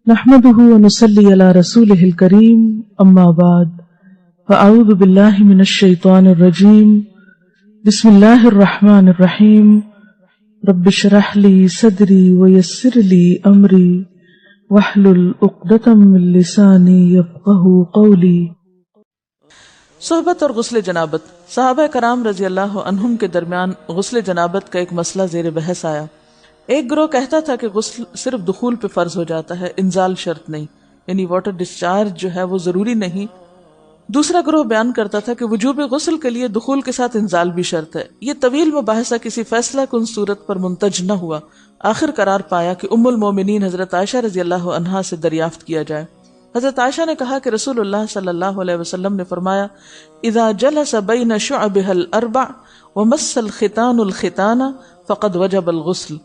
نحمده ونصلي على رسوله الكريم اما بعد فاعوذ بالله من الشيطان الرجيم بسم الله الرحمن الرحيم رب اشرح لي صدري ويسر لي امري واحلل عقدة من لساني يفقهوا قولي۔ صحبت اور غسل جنابت۔ صحابہ کرام رضی اللہ عنہم کے درمیان غسل جنابت کا ایک مسئلہ زیر بحث آیا۔ ایک گروہ کہتا تھا کہ غسل صرف دخول پہ فرض ہو جاتا ہے، انزال شرط نہیں، یعنی واٹر ڈسچارج جو ہے وہ ضروری نہیں۔ دوسرا گروہ بیان کرتا تھا کہ وجوب غسل کے لیے دخول کے ساتھ انزال بھی شرط ہے۔ یہ طویل مباحثہ کسی فیصلہ کن صورت پر منتج نہ ہوا۔ آخر قرار پایا کہ ام المومنین حضرت عائشہ رضی اللہ عنہا سے دریافت کیا جائے۔ حضرت عائشہ نے کہا کہ رسول اللہ صلی اللہ علیہ وسلم نے فرمایا، اذا جلس بین شعبها الاربع ومس الختان الختان فقد وجب الغسل۔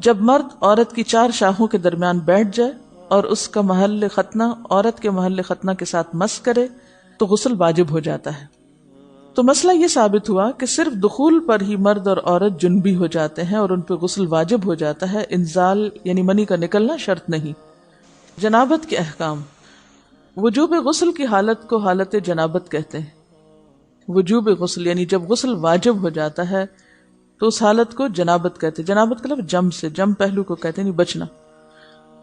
جب مرد عورت کی چار شاخوں کے درمیان بیٹھ جائے اور اس کا محل ختنہ عورت کے محل ختنہ کے ساتھ مس کرے تو غسل واجب ہو جاتا ہے۔ تو مسئلہ یہ ثابت ہوا کہ صرف دخول پر ہی مرد اور عورت جنبی ہو جاتے ہیں اور ان پہ غسل واجب ہو جاتا ہے، انزال یعنی منی کا نکلنا شرط نہیں۔ جنابت کے احکام۔ وجوب غسل کی حالت کو حالت جنابت کہتے ہیں۔ وجوب غسل یعنی جب غسل واجب ہو جاتا ہے تو اس حالت کو جنابت کہتے ہیں۔ جنابت کا لفظ جم سے، جم پہلو کو کہتے ہیں، بچنا۔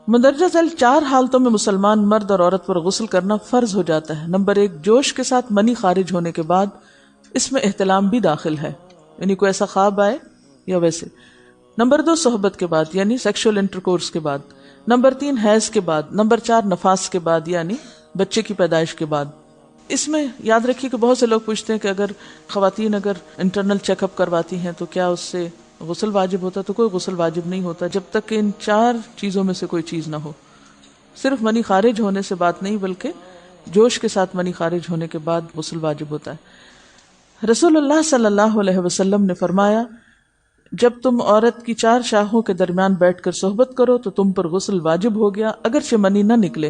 مندرجہ ذیل چار حالتوں میں مسلمان مرد اور عورت پر غسل کرنا فرض ہو جاتا ہے۔ نمبر 1، جوش کے ساتھ منی خارج ہونے کے بعد، اس میں احتلام بھی داخل ہے، یعنی کوئی ایسا خواب آئے یا ویسے۔ نمبر 2، صحبت کے بعد یعنی سیکشول انٹرکورس کے بعد۔ نمبر 3، حیض کے بعد۔ نمبر 4، نفاس کے بعد یعنی بچے کی پیدائش کے بعد۔ اس میں یاد رکھیے کہ بہت سے لوگ پوچھتے ہیں کہ اگر خواتین انٹرنل چیک اپ کرواتی ہیں تو کیا اس سے غسل واجب ہوتا؟ تو کوئی غسل واجب نہیں ہوتا جب تک کہ ان چار چیزوں میں سے کوئی چیز نہ ہو۔ صرف منی خارج ہونے سے بات نہیں، بلکہ جوش کے ساتھ منی خارج ہونے کے بعد غسل واجب ہوتا ہے۔ رسول اللہ صلی اللہ علیہ وسلم نے فرمایا، جب تم عورت کی چار شاخوں کے درمیان بیٹھ کر صحبت کرو تو تم پر غسل واجب ہو گیا اگرچہ منی نہ نکلے۔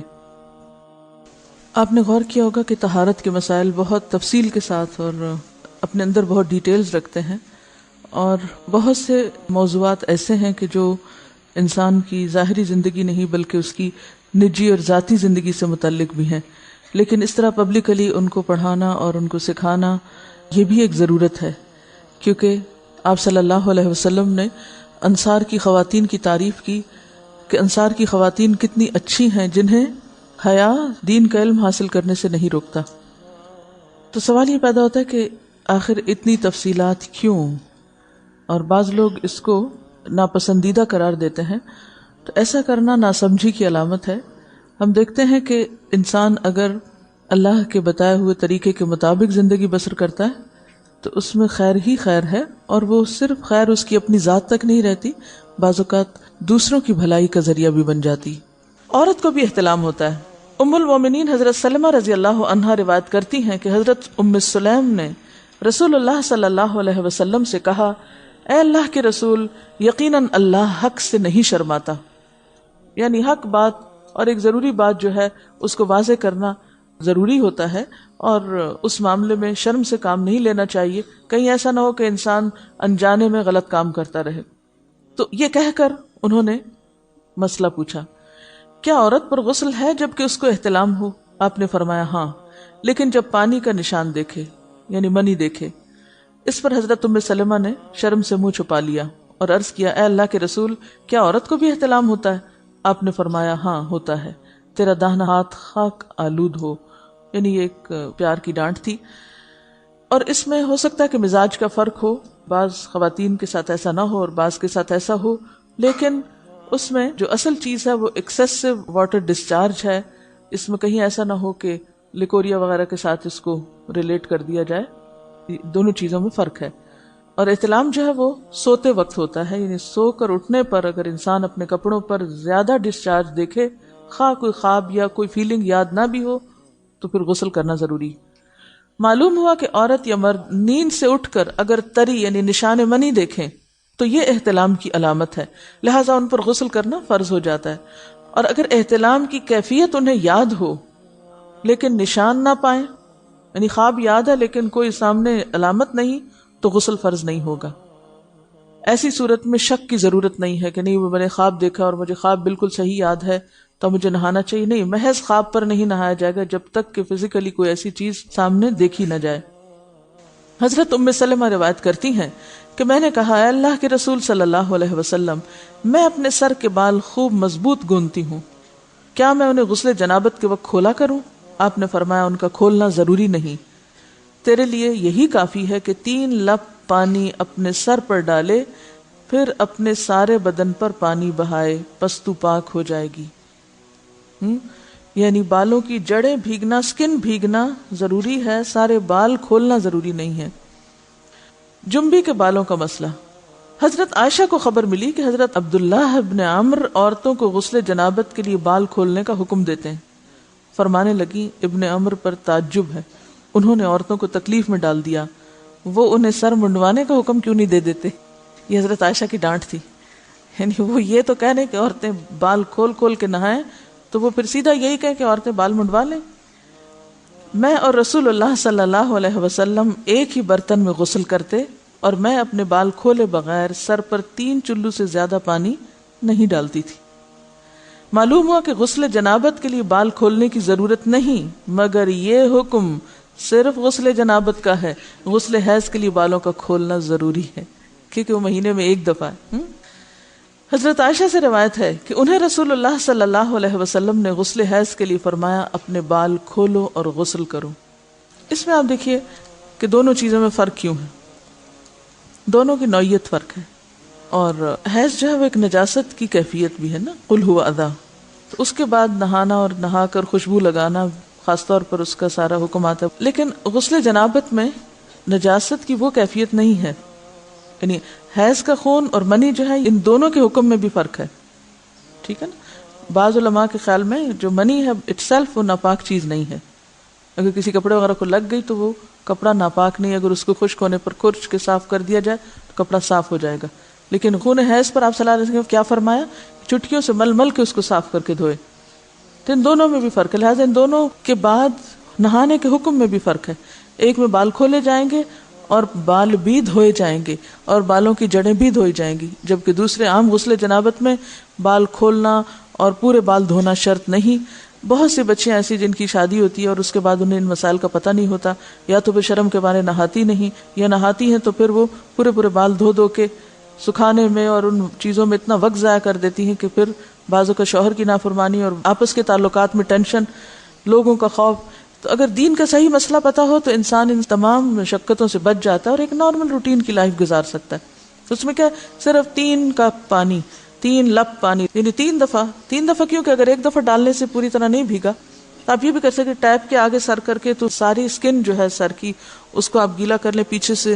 آپ نے غور کیا ہوگا کہ طہارت کے مسائل بہت تفصیل کے ساتھ اور اپنے اندر بہت ڈیٹیلز رکھتے ہیں، اور بہت سے موضوعات ایسے ہیں کہ جو انسان کی ظاہری زندگی نہیں بلکہ اس کی نجی اور ذاتی زندگی سے متعلق بھی ہیں، لیکن اس طرح پبلکلی ان کو پڑھانا اور ان کو سکھانا یہ بھی ایک ضرورت ہے، کیونکہ آپ صلی اللہ علیہ وسلم نے انصار کی خواتین کی تعریف کی کہ انصار کی خواتین کتنی اچھی ہیں جنہیں حیا دین کا علم حاصل کرنے سے نہیں روکتا۔ تو سوال یہ پیدا ہوتا ہے کہ آخر اتنی تفصیلات کیوں؟ اور بعض لوگ اس کو ناپسندیدہ قرار دیتے ہیں، تو ایسا کرنا ناسمجھی کی علامت ہے۔ ہم دیکھتے ہیں کہ انسان اگر اللہ کے بتائے ہوئے طریقے کے مطابق زندگی بسر کرتا ہے تو اس میں خیر ہی خیر ہے، اور وہ صرف خیر اس کی اپنی ذات تک نہیں رہتی، بعض اوقات دوسروں کی بھلائی کا ذریعہ بھی بن جاتی۔ عورت کو بھی احتلام ہوتا ہے۔ ام المومنین حضرت سلمہ رضی اللہ عنہا روایت کرتی ہیں کہ حضرت ام سلیم نے رسول اللہ صلی اللہ علیہ وسلم سے کہا، اے اللہ کے رسول، یقیناً اللہ حق سے نہیں شرماتا، یعنی حق بات اور ایک ضروری بات جو ہے اس کو واضح کرنا ضروری ہوتا ہے، اور اس معاملے میں شرم سے کام نہیں لینا چاہیے، کہیں ایسا نہ ہو کہ انسان انجانے میں غلط کام کرتا رہے۔ تو یہ کہہ کر انہوں نے مسئلہ پوچھا، کیا عورت پر غسل ہے جبکہ اس کو احتلام ہو؟ آپ نے فرمایا ہاں، لیکن جب پانی کا نشان دیکھے یعنی منی دیکھے۔ اس پر حضرت ام سلمہ نے شرم سے منہ چھپا لیا اور عرض کیا، اے اللہ کے رسول، کیا عورت کو بھی احتلام ہوتا ہے؟ آپ نے فرمایا ہاں ہوتا ہے، تیرا داہنا ہاتھ خاک آلود ہو، یعنی یہ ایک پیار کی ڈانٹ تھی۔ اور اس میں ہو سکتا ہے کہ مزاج کا فرق ہو، بعض خواتین کے ساتھ ایسا نہ ہو اور بعض کے ساتھ ایسا ہو، لیکن اس میں جو اصل چیز ہے وہ ایکسیسو واٹر ڈسچارج ہے۔ اس میں کہیں ایسا نہ ہو کہ لیکوریا وغیرہ کے ساتھ اس کو ریلیٹ کر دیا جائے، دونوں چیزوں میں فرق ہے۔ اور احتلام جو ہے وہ سوتے وقت ہوتا ہے، یعنی سو کر اٹھنے پر اگر انسان اپنے کپڑوں پر زیادہ ڈسچارج دیکھے، خواہ کوئی خواب یا کوئی فیلنگ یاد نہ بھی ہو، تو پھر غسل کرنا ضروری۔ معلوم ہوا کہ عورت یا مرد نیند سے اٹھ کر اگر تری یعنی نشان منی دیکھیں تو یہ احتلام کی علامت ہے، لہٰذا ان پر غسل کرنا فرض ہو جاتا ہے۔ اور اگر احتلام کی کیفیت انہیں یاد ہو لیکن نشان نہ پائیں، یعنی خواب یاد ہے لیکن کوئی سامنے علامت نہیں، تو غسل فرض نہیں ہوگا۔ ایسی صورت میں شک کی ضرورت نہیں ہے کہ نہیں وہ میں نے خواب دیکھا اور مجھے خواب بالکل صحیح یاد ہے تو مجھے نہانا چاہیے؟ نہیں، محض خواب پر نہیں نہایا جائے گا جب تک کہ فزیکلی کوئی ایسی چیز سامنے دیکھی نہ جائے۔ حضرت ام سلمہ روایت کرتی ہیں کہ میں نے کہا، اے اللہ کے رسول صلی اللہ علیہ وسلم، میں اپنے سر کے بال خوب مضبوط گوندتی ہوں، کیا میں انہیں غسل جنابت کے وقت کھولا کروں؟ آپ نے فرمایا، ان کا کھولنا ضروری نہیں، تیرے لیے یہی کافی ہے کہ 3 لپ پانی اپنے سر پر ڈالے، پھر اپنے سارے بدن پر پانی بہائے، پس تو پاک ہو جائے گی۔ یعنی بالوں کی جڑیں بھیگنا، سکن بھیگنا ضروری ہے، سارے بال کھولنا ضروری نہیں ہے۔ جنبی کے بالوں کا مسئلہ۔ حضرت عائشہ کو خبر ملی کہ حضرت عبداللہ ابن عمرو عورتوں کو غسل جنابت کے لیے بال کھولنے کا حکم دیتے ہیں۔ فرمانے لگی، ابن عمرو پر تعجب ہے، انہوں نے عورتوں کو تکلیف میں ڈال دیا، وہ انہیں سر منڈوانے کا حکم کیوں نہیں دے دیتے؟ یہ حضرت عائشہ کی ڈانٹ تھی، یعنی وہ یہ تو کہنے کہ عورتیں بال کھول کھول کے نہائیں، تو وہ پھر سیدھا یہی کہیں کہ عورتیں بال منڈوا لیں۔ میں اور رسول اللہ صلی اللہ علیہ وسلم ایک ہی برتن میں غسل کرتے، اور میں اپنے بال کھولے بغیر سر پر 3 چلو سے زیادہ پانی نہیں ڈالتی تھی۔ معلوم ہوا کہ غسل جنابت کے لیے بال کھولنے کی ضرورت نہیں، مگر یہ حکم صرف غسل جنابت کا ہے، غسل حیض کے لیے بالوں کا کھولنا ضروری ہے، کیونکہ وہ مہینے میں ایک دفعہ ہے۔ حضرت عائشہ سے روایت ہے کہ انہیں رسول اللہ صلی اللہ علیہ وسلم نے غسل حیض کے لیے فرمایا، اپنے بال کھولو اور غسل کرو۔ اس میں آپ دیکھیے کہ دونوں چیزوں میں فرق کیوں ہے، دونوں کی نوعیت فرق ہے، اور حیض جو ہے وہ ایک نجاست کی کیفیت بھی ہے نا، قل ہوا اذی، تو اس کے بعد نہانا اور نہا کر خوشبو لگانا خاص طور پر اس کا سارا حکم آتا ہے، لیکن غسل جنابت میں نجاست کی وہ کیفیت نہیں ہے، یعنی حیض کا خون اور منی جو ہے ان دونوں کے حکم میں بھی فرق ہے، ٹھیک ہے نا۔ بعض علماء کے خیال میں جو منی ہے اٹ سیلف وہ ناپاک چیز نہیں ہے، اگر کسی کپڑے وغیرہ کو لگ گئی تو وہ کپڑا ناپاک نہیں، اگر اس کو خشک ہونے پر کھرچ کے صاف کر دیا جائے تو کپڑا صاف ہو جائے گا، لیکن خون حیض پر آپ صلی اللہ علیہ وسلم کیا فرمایا، چٹکیوں سے مل مل کے اس کو صاف کر کے دھوئے، تو ان دونوں میں بھی فرق ہے، لہٰذا ان دونوں کے بعد نہانے کے حکم میں بھی فرق ہے، ایک میں بال کھولے جائیں گے اور بال بھی دھوئے جائیں گے اور بالوں کی جڑیں بھی دھوئی جائیں گی، جبکہ دوسرے عام غسل جنابت میں بال کھولنا اور پورے بال دھونا شرط نہیں۔ بہت سی بچیاں ایسی جن کی شادی ہوتی ہے اور اس کے بعد انہیں ان مسائل کا پتہ نہیں ہوتا، یا تو وہ شرم کے مارے نہاتی نہیں، یا نہاتی ہیں تو پھر وہ پورے بال دھو دھو کے سکھانے میں اور ان چیزوں میں اتنا وقت ضائع کر دیتی ہیں کہ پھر بعضوں کا شوہر کی نافرمانی اور آپس کے تعلقات میں ٹینشن، لوگوں کا خوف۔ تو اگر دین کا صحیح مسئلہ پتہ ہو تو انسان ان تمام مشقتوں سے بچ جاتا ہے اور ایک نارمل روٹین کی لائف گزار سکتا ہے۔ تو اس میں کیا، صرف 3 کپ پانی، 3 لپ پانی، یعنی 3 دفعہ کیوں کہ اگر ایک دفعہ ڈالنے سے پوری طرح نہیں بھیگا تو آپ یہ بھی کر سکتے ٹیپ کے آگے سر کر کے، تو ساری اسکن جو ہے سر کی اس کو آپ گیلا کر لیں، پیچھے سے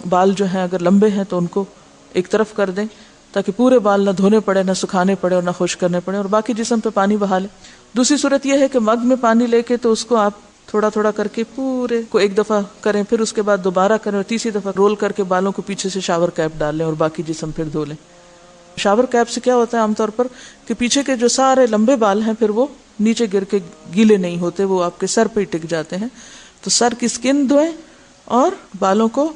بال جو ہیں اگر لمبے ہیں تو ان کو ایک طرف کر دیں تاکہ پورے بال نہ دھونے پڑے، نہ سکھانے پڑے اور نہ خشک کرنے پڑے، اور باقی جسم پہ پانی بہا لیں۔ دوسری صورت یہ ہے کہ مگ میں پانی لے کے تو اس کو آپ تھوڑا تھوڑا کر کے پورے کو ایک دفعہ کریں، پھر اس کے بعد دوبارہ کریں، اور تیسری دفعہ رول کر کے بالوں کو پیچھے سے شاور کیپ ڈال لیں اور باقی جسم پھر دھو لیں۔ شاور کیپ سے کیا ہوتا ہے عام طور پر کہ پیچھے کے جو سارے لمبے بال ہیں پھر وہ نیچے گر کے گیلے نہیں ہوتے، وہ آپ کے سر پہ ہی ٹک جاتے ہیں۔ تو سر کی اسکن دھوئیں اور بالوں کو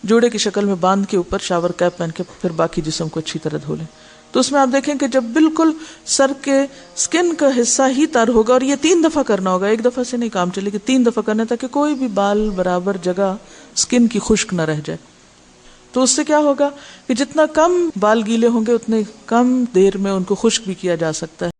جوڑے کی شکل میں باندھ کے اوپر شاور کیپ پہن کے پھر باقی جسم کو اچھی طرح دھو لیں۔ تو اس میں آپ دیکھیں کہ جب بالکل سر کے سکن کا حصہ ہی تر ہوگا، اور یہ 3 دفعہ کرنا ہوگا، ایک دفعہ سے نہیں کام چلے کہ 3 دفعہ کرنا، تاکہ کوئی بھی بال برابر جگہ سکن کی خشک نہ رہ جائے۔ تو اس سے کیا ہوگا کہ جتنا کم بال گیلے ہوں گے اتنے کم دیر میں ان کو خشک بھی کیا جا سکتا ہے۔